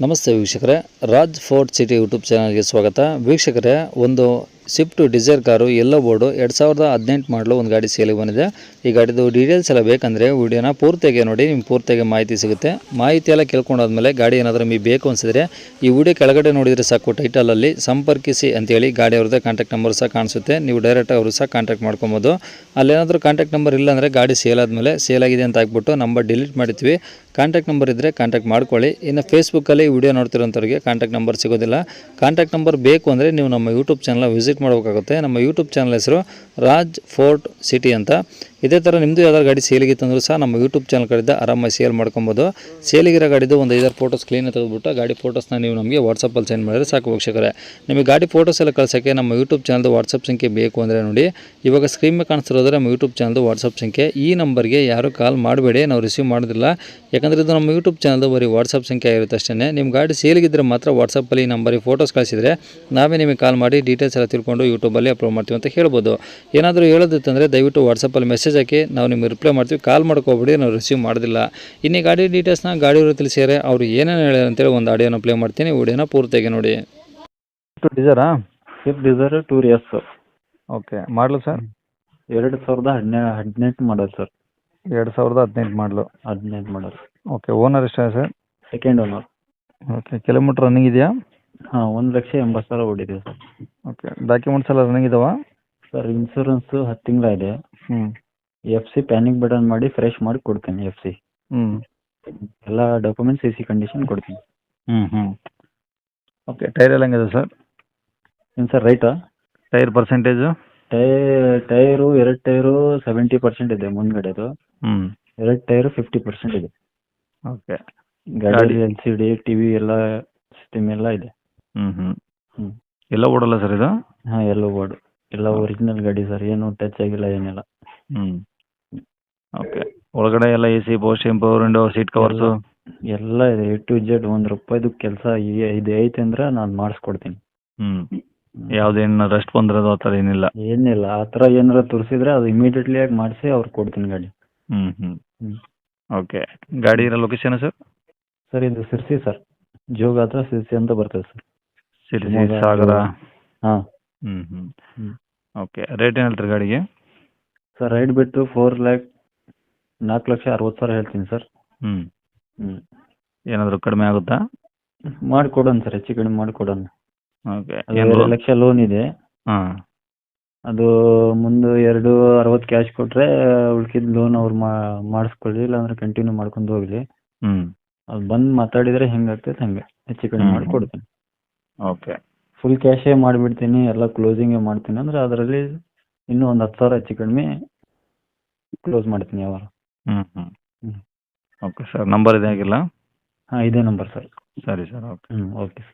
ನಮಸ್ತೆ ವೀಕ್ಷಕರೇ, Raj fort city YouTube ಚಾನಲ್ಗೆ ಸ್ವಾಗತ. ವೀಕ್ಷಕರೇ, ಒಂದು ಸ್ವಿಫ್ಟ್ ಡಿಸೈರ್ ಕಾರು ಎಲ್ಲೋ ಬೋರ್ಡು 2018 ಮಾಡಲು ಒಂದು ಗಾಡಿ ಸೇಲಿಗೆ ಬಂದಿದೆ. ಈ ಗಾಡಿದು ಡೀಟೇಲ್ಸ್ ಎಲ್ಲ ಬೇಕಂದರೆ ವಿಡಿಯೋನ ಪೂರ್ತಿಯಾಗಿ ನೋಡಿ, ನಿಮ್ಗೆ ಪೂರ್ತಿಯಾಗಿ ಮಾಹಿತಿ ಸಿಗುತ್ತೆ. ಮಾಹಿತಿ ಎಲ್ಲ ಕೇಳ್ಕೊಂಡಾದ್ಮೇಲೆ ಗಾಡಿ ಏನಾದರೂ ನಿಮಗೆ ಬೇಕು ಅನಿಸಿದ್ರೆ ಈ ವಿಡಿಯೋ ಕೆಳಗಡೆ ನೋಡಿದರೆ ಸಾಕು, ಟೈಟಲಲ್ಲಿ ಸಂಪರ್ಕಿಸಿ ಅಂತೇಳಿ ಗಾಡಿ ಅವ್ರದ್ದೇ ಕಾಂಟ್ಯಾಕ್ಟ್ ನಂಬರ್ ಸಹ ಕಾಣಿಸುತ್ತೆ. ನೀವು ಡೈರೆಕ್ಟ್ ಅವರು ಸಹ ಕಾಂಟ್ಯಾಕ್ಟ್ ಮಾಡ್ಕೊಬೋದು. ಅಲ್ಲೇನಾದರೂ ಕಾಂಟ್ಯಾಕ್ಟ್ ನಂಬರ್ ಇಲ್ಲ ಅಂದರೆ ಗಾಡಿ ಸೇಲ್ ಆದಮೇಲೆ ಸೇಲ್ ಆಗಿದೆ ಅಂತ ಹಾಕ್ಬಿಟ್ಟು ನಂಬರ್ ಡಿಲೀಟ್ ಮಾಡ್ತೀವಿ. ಕಾಂಟ್ಯಾಕ್ಟ್ ನಂಬರ್ ಇದ್ದರೆ ಕಾಂಟ್ಯಾಕ್ಟ್ ಮಾಡ್ಕೊಳ್ಳಿ. ಇನ್ನು ಫೇಸ್ಬುಕ್ಕಲ್ಲಿ ವಿಡಿಯೋ ನೋಡ್ತಿರೋಂಥವ್ರಿಗೆ ಕಾಂಟ್ಯಾಕ್ಟ್ ನಂಬರ್ ಸಿಗೋದಿಲ್ಲ. ಕಾಂಟ್ಯಾಕ್ಟ್ ನಂಬರ್ ಬೇಕು ಅಂದರೆ ನೀವು ನಮ್ಮ ಯೂಟ್ಯೂಬ್ ಚಾನಲ್ ವಿಸಿಟ್ ಮಾಡಬೇಕಾಗುತ್ತೆ. ನಮ್ಮ ಯೂಟ್ಯೂಬ್ ಚಾನಲ್ ಹೆಸರು ರಾಜ್ ಫೋರ್ಟ್ ಸಿಟಿ ಅಂತ. ಇದೇ ಥರ ನಿಮ್ಮದು ಯಾವ್ದಾದ್ರು ಗಾಡಿ ಸೇಲಿಗಿತ್ತಂದ್ರೂ ಸಹ ನಮ್ಮ ಯೂಟ್ಯೂಬ್ ಚಾನಲ್ ಕಡೆಯಿಂದ ಆರಾಮಾಗಿ ಸೇಲ್ ಮಾಡ್ಕೊಬೋದು. ಸೇಲಿಗಿರೋ ಗಾಡಿದು ಒಂದು 5 ಫೋಟೋಸ್ ಕ್ಲೀನಾಗಿ ತೆಗೆದುಬಿಟ್ಟು ಗಾಡಿ ಫೋಟೋಸ್ನ ನೀವು ನಮಗೆ ವಾಟ್ಸಪ್ಪಲ್ಲಿ ಸೆಂಡ್ ಮಾಡಿದ್ರೆ ಸಾಕು ವೀಕ್ಷಕರೇ. ನಿಮಗೆ ಗಾಡಿ ಫೋಟೋಸ್ ಎಲ್ಲ ಕಳ್ಸೋಕ್ಕೆ ನಮ್ಮ ಯೂಟ್ಯೂಬ್ ಚಾನಲ್ದು ವಾಟ್ಸಪ್ ಸಂಖ್ಯೆ ಬೇಕು ಅಂದರೆ ನೋಡಿ, ಇವಾಗ ಸ್ಕ್ರೀನ್ ಮೇಲೆ ಕಾಣಿಸ್ತಿರೋದ್ರೆ ನಮ್ಮ ಯೂಟ್ಯೂಬ್ ಚಾನಲ್ದು ವಾಟ್ಸಪ್ ಸಂಖ್ಯೆ. ಈ ನಂಬರ್ಗೆ ಯಾರು ಕಾಲ್ ಮಾಡಬೇಡಿ, ನಾವು ರಿಸೀವ್ ಮಾಡೋದಿಲ್ಲ. ಯಾಕಂದರೆ ಇದು ನಮ್ಮ ಯೂಟ್ಯೂಬ್ ಚಾನಲ್ದು ಬರೀ ವಾಟ್ಸಪ್ ಸಂಖ್ಯೆ ಆಗಿರುತ್ತೆ ಅಷ್ಟೇ. ನಿಮ್ಮ ಗಾಡಿ ಸೇಲಿಗಿದ್ರೆ ಮಾತ್ರ ವಾಟ್ಸಪ್ಪಲ್ಲಿ ಈ ನಂಬರಿಗೆ ಫೋಟೋಸ್ ಕಳಿಸಿದರೆ ನಾವೇ ನಿಮಗೆ ಕಾಲ್ ಮಾಡಿ ಡೀಟೇಲ್ಸ್ ಎಲ್ಲ ತಿಳ್ಕೊಂಡು ಯೂಟ್ಯೂಬಲ್ಲಿ ಅಪ್ಲೋಡ್ ಮಾಡ್ತೀವಿ ಅಂತ ಹೇಳ್ಬೋದು. ಏನಾದರೂ ಹೇಳೋದಿತ್ತಂದರೆ ದಯವಿಟ್ಟು ವಾಟ್ಸಪ್ಪಲ್ಲಿ ಮೆಸೇಜ್ ಹಾಕಿ, ನಾವು ನಿಮಗೆ ರಿಪ್ಲೈ ಮಾಡ್ತೀವಿ. ಕಾಲ್ ಮಾಡ್ಕೋಬೇಡಿ, ನಾವು ರಿಸೀವ್ ಮಾಡೋದಿಲ್ಲ. ಇನ್ನು ಗಾಡಿ ಡೀಟೇಲ್ಸ್ನ ಗಾಡಿಯವರು ತಿಳಿಸಿದರೆ ಅವರು ಏನೇನು ಹೇಳ್ಯಾರ ಅಂತೇಳಿ ಒಂದು ಆಡಿಯೋನ ಪ್ಲೇ ಮಾಡ್ತೀನಿ. ವಿಡಿಯೋನ ಪೂರ್ತಿಯಾಗಿ ನೋಡಿ. ಡಿಸೈರಾ? Swift Dzire tour S okay. Model sir? 2018 model sir. 2018 model. 18 model. Okay. Owner ಎಷ್ಟ sir? Second owner. Okay. Kilometre running ಇದೆಯಾ? ಹಾಂ, 1,80,000 ಓಡಿದೆ ಸರ್. ಓಕೆ. ಡಾಕ್ಯುಮೆಂಟ್ಸ್ ಎಲ್ಲ ರನ್ನಿಂಗ್ ಇದಾವ? ಸರ್, ಇನ್ಸೂರೆನ್ಸು 10 ತಿಂಗಳ ಇದೆ. FC ಪ್ಯಾನಿಕ್ ಬಟನ್ ಮಾಡಿ ಫ್ರೆಶ್ ಮಾಡಿ ಕೊಡ್ತೀನಿ. FC ಎಲ್ಲ ಡಾಕ್ಯುಮೆಂಟ್ಸ್ AC ಕಂಡೀಷನ್ ಕೊಡ್ತೀನಿ. ಓಕೆ. ಟೈರ್ ಎಲ್ಲ ಹೆಂಗಿದೆ ಸರ್? ಏನು ಸರ್ ರೈಟಾ? Tyre percentage? ಟೈರು 2 ಟೈರು 70% ಇದೆ ಮುಂದ್ಗಡೆದು. 2 ಟೈರು 50% ಇದೆ. ಓಕೆ. ಗಾಡಿ LCD TV ಎಲ್ಲ ಸಿಸ್ಟಮ್ ಎಲ್ಲ ಇದೆ. ಎಲ್ಲ ಓಡಲ್ಲ ಸರ್ ಇದು? ಹಾಂ, ಎಲ್ಲ ಬೋರ್ಡು ಎಲ್ಲ ಒರಿಜಿನಲ್ ಗಾಡಿ ಸರ್. ಏನು ಟಚ್ ಆಗಿಲ್ಲ, ಏನಿಲ್ಲ. ಓಕೆ. ಒಳಗಡೆ ಎಲ್ಲ AC, power steering, power window, seat covers ಎಲ್ಲ ಇದೆ. A to Z. ₹1 ಕೆಲಸ ಇದು ಐತೆ ಅಂದ್ರೆ ನಾನು ಮಾಡಿಸ್ಕೊಡ್ತೀನಿ. ಯಾವುದೇನು ರೆಸ್ಟ್ ಬಂದಿರೋದು ಆ ಥರ ಏನಿಲ್ಲ? ಏನಿಲ್ಲ. ಆ ಥರ ಏನಾರ ತೋರಿಸಿದ್ರೆ ಅದು ಇಮಿಡಿಯೇಟ್ಲಿ ಆಗಿ ಮಾಡಿಸಿ ಅವ್ರಿಗೆ ಕೊಡ್ತೀನಿ ಗಾಡಿ. ಓಕೆ. ಗಾಡಿ ಇರೋ ಲೊಕೇಶನ್ ಸರ್? ಸರ್, ಇದು ಸಿರ್ಸಿ ಸರ್. ಜೋಗ ಹತ್ರ ಸಿರ್ಸಿ ಅಂತ ಬರ್ತದೆ ಸರ್. ಸಿರ್ಸಿ, ಸಾಗರ. ಹಾಂ. ಓಕೆ. ರೇಟ್ ಏನು ಹೇಳ್ತೀರಿ ಗಾಡಿಗೆ? ಸರ್, ರೈಡ್ ಬಿಟ್ಟು 4,60,000 ಹೇಳ್ತೀನಿ ಸರ್. ಏನಾದರೂ ಕಡಿಮೆ ಆಗುತ್ತಾ? ಮಾಡಿಕೊಡೋಣ ಸರ್, ಹೆಚ್ಚು ಕಡಿಮೆ ಮಾಡಿಕೊಡೋಣ. ಓಕೆ. 2 ಲಕ್ಷ ಲೋನ್ ಇದೆ. ಹಾಂ. ಅದು ಮುಂದೆ 2,60,000 ಕ್ಯಾಶ್ ಕೊಟ್ಟರೆ ಉಳ್ಕಿದ ಲೋನ್ ಅವ್ರು ಮಾಡಿಸ್ಕೊಳ್ಳಿ, ಇಲ್ಲಾಂದ್ರೆ ಕಂಟಿನ್ಯೂ ಮಾಡ್ಕೊಂಡು ಹೋಗಲಿ. ಅದು ಬಂದು ಮಾತಾಡಿದರೆ ಹೆಂಗಾಗ್ತೈತೆ ಹಂಗೆ ಹೆಚ್ಚು ಕಡಿಮೆ ಮಾಡಿಕೊಡ್ತೀನಿ. ಓಕೆ. ಫುಲ್ ಕ್ಯಾಶೇ ಮಾಡಿಬಿಡ್ತೀನಿ, ಎಲ್ಲ ಕ್ಲೋಸಿಂಗೇ ಮಾಡ್ತೀನಿ ಅಂದರೆ ಅದರಲ್ಲಿ ಇನ್ನೂ ಒಂದು 10,000 ಹೆಚ್ಚು ಕಡಿಮೆ ಕ್ಲೋಸ್ ಮಾಡ್ತೀನಿ ಯಾವಾಗ. Okay sir. ನಂಬರ್ ಇದೆ ಆಗಿಲ್ಲ? ಹಾಂ, ಇದೇ ನಂಬರ್ ಸರ್. ಸರಿ ಸರ್. ಓಕೆ. Okay sir.